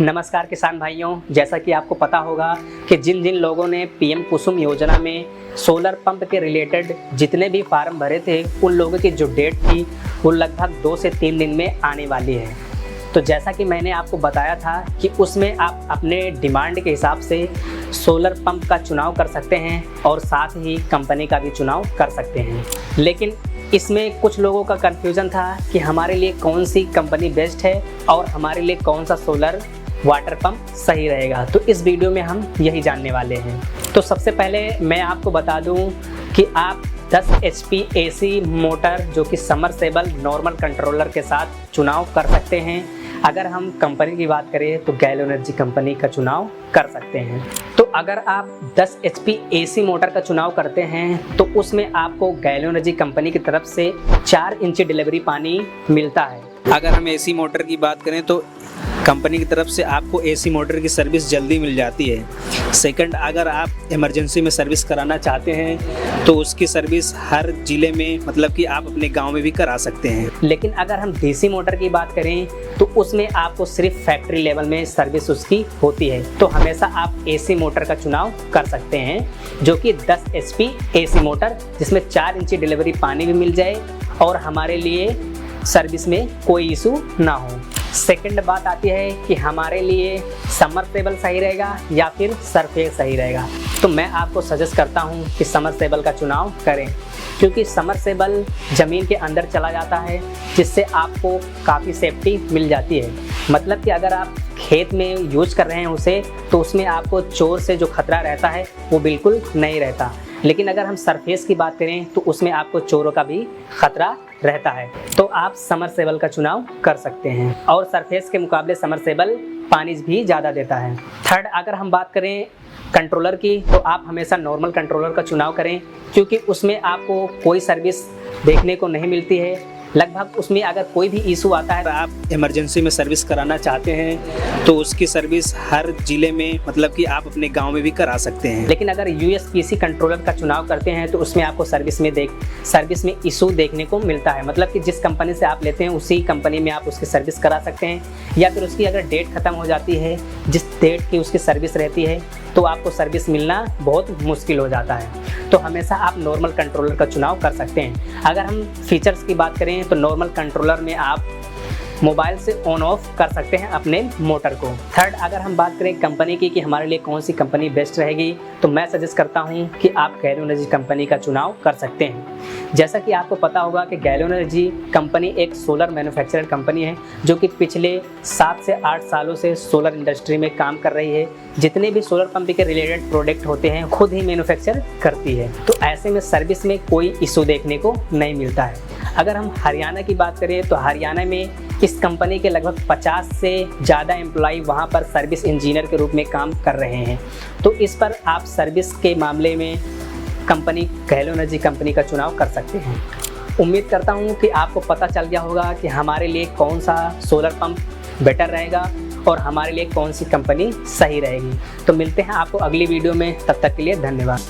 नमस्कार किसान भाइयों, जैसा कि आपको पता होगा कि जिन जिन लोगों ने पीएम कुसुम योजना में सोलर पंप के रिलेटेड जितने भी फार्म भरे थे, उन लोगों की जो डेट थी वो लगभग 2 से 3 दिन में आने वाली है। तो जैसा कि मैंने आपको बताया था कि उसमें आप अपने डिमांड के हिसाब से सोलर पंप का चुनाव कर सकते हैं और साथ ही कंपनी का भी चुनाव कर सकते हैं। लेकिन इसमें कुछ लोगों का कन्फ्यूज़न था कि हमारे लिए कौन सी कंपनी बेस्ट है और हमारे लिए कौन सा सोलर वाटर पंप सही रहेगा। तो इस वीडियो में हम यही जानने वाले हैं। तो सबसे पहले मैं आपको बता दूं कि आप 10 HP AC मोटर जो कि समरसेबल नॉर्मल कंट्रोलर के साथ चुनाव कर सकते हैं। अगर हम कंपनी की बात करें तो गैलो एनर्जी कंपनी का चुनाव कर सकते हैं। तो अगर आप 10 HP AC मोटर का चुनाव करते हैं तो उसमें आपको गैलो एनर्जी कंपनी की तरफ से 4 इंच डिलीवरी पानी मिलता है। अगर हम AC मोटर की बात करें तो कंपनी की तरफ से आपको AC मोटर की सर्विस जल्दी मिल जाती है। सेकंड, अगर आप इमरजेंसी में सर्विस कराना चाहते हैं तो उसकी सर्विस हर ज़िले में, मतलब कि आप अपने गांव में भी करा सकते हैं। लेकिन अगर हम DC मोटर की बात करें तो उसमें आपको सिर्फ फैक्ट्री लेवल में सर्विस उसकी होती है। तो हमेशा आप AC मोटर का चुनाव कर सकते हैं, जो कि 10 HP AC मोटर जिसमें 4 इंच डिलीवरी पानी भी मिल जाए और हमारे लिए सर्विस में कोई इशू ना हो। सेकंड बात आती है कि हमारे लिए समरसेबल सही रहेगा या फिर सरफेस सही रहेगा। तो मैं आपको सजेस्ट करता हूं कि समरसेबल का चुनाव करें, क्योंकि समरसेबल ज़मीन के अंदर चला जाता है जिससे आपको काफ़ी सेफ्टी मिल जाती है। मतलब कि अगर आप खेत में यूज कर रहे हैं उसे, तो उसमें आपको चोर से जो खतरा रहता है वो बिल्कुल नहीं रहता। लेकिन अगर हम सरफेस की बात करें तो उसमें आपको चोरों का भी खतरा रहता है। तो आप समरसेबल का चुनाव कर सकते हैं और सरफेस के मुकाबले समरसेबल पानी भी ज़्यादा देता है। थर्ड, अगर हम बात करें कंट्रोलर की, तो आप हमेशा नॉर्मल कंट्रोलर का चुनाव करें, क्योंकि उसमें आपको कोई सर्विस देखने को नहीं मिलती है। लगभग उसमें अगर कोई भी इशू आता है, आप इमरजेंसी में सर्विस कराना चाहते हैं तो उसकी सर्विस हर ज़िले में, मतलब कि आप अपने गांव में भी करा सकते हैं। लेकिन अगर USPC कंट्रोलर का चुनाव करते हैं तो उसमें आपको सर्विस में इशू देखने को मिलता है। मतलब कि जिस कंपनी से आप लेते हैं उसी कंपनी में आप उसकी सर्विस करा सकते हैं, या फिर उसकी अगर डेट ख़त्म हो जाती है, जिस डेट की उसकी सर्विस रहती है, तो आपको सर्विस मिलना बहुत मुश्किल हो जाता है। तो हमेशा आप नॉर्मल कंट्रोलर का चुनाव कर सकते हैं। अगर हम फीचर्स की बात करें तो नॉर्मल कंट्रोलर में आप मोबाइल से ऑन ऑफ कर सकते हैं अपने मोटर को। थर्ड, अगर हम बात करें कंपनी की कि हमारे लिए कौन सी कंपनी बेस्ट रहेगी, तो मैं सजेस्ट करता हूं कि आप गैलो एनर्जी कंपनी का चुनाव कर सकते हैं। जैसा कि आपको पता होगा कि गैलो एनर्जी कंपनी एक सोलर मैन्युफैक्चरर कंपनी है जो कि पिछले 7 से 8 सालों से सोलर इंडस्ट्री में काम कर रही है। जितने भी सोलर पंप के रिलेटेड प्रोडक्ट होते हैं खुद ही मैन्युफैक्चर करती है। तो ऐसे में सर्विस में कोई इशू देखने को नहीं मिलता है। अगर हम हरियाणा की बात करें तो हरियाणा में इस कंपनी के लगभग 50 से ज़्यादा एम्प्लॉय वहाँ पर सर्विस इंजीनियर के रूप में काम कर रहे हैं। तो इस पर आप सर्विस के मामले में कंपनी गैलो एनर्जी कंपनी का चुनाव कर सकते हैं। उम्मीद करता हूँ कि आपको पता चल गया होगा कि हमारे लिए कौन सा सोलर पंप बेटर रहेगा और हमारे लिए कौन सी कंपनी सही रहेगी। तो मिलते हैं आपको अगली वीडियो में, तब तक के लिए धन्यवाद।